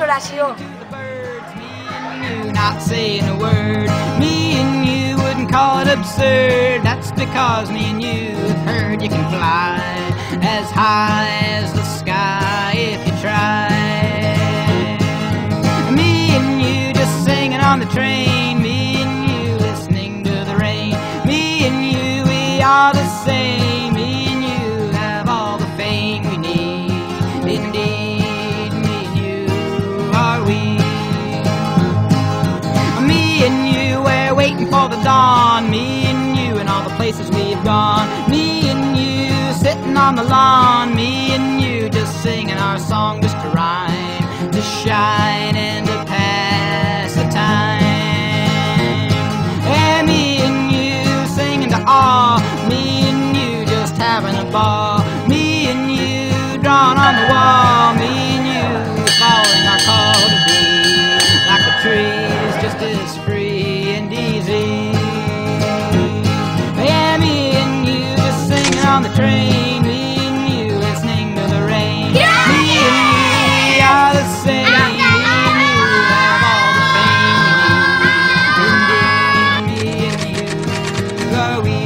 col·laboració. Not saying a word. Me and you wouldn't call it absurd. That's because me and you have heard you can fly as high as the sky if you try. Me and you just singing on the train. Me and you listening to the rain. Me and you, we are the same. Me and you have all the fame we need. Indeed, me and you are we. Me and you, we're waiting for the dawn. Me and you and all the places we've gone. Me and you sitting on the lawn. Me and you just singing our song just to rhyme, to shine and to pass the time. And me and you singing to all. Me and you just having a ball. Me and you drawn on the wall. Me and you following our call to be like a tree, just as free and easy. Yeah, me and you just singing on the train. Me and you listening to the rain. Me and you, we are the same. Me and you have all the fame we need. Indeed, me and you are we.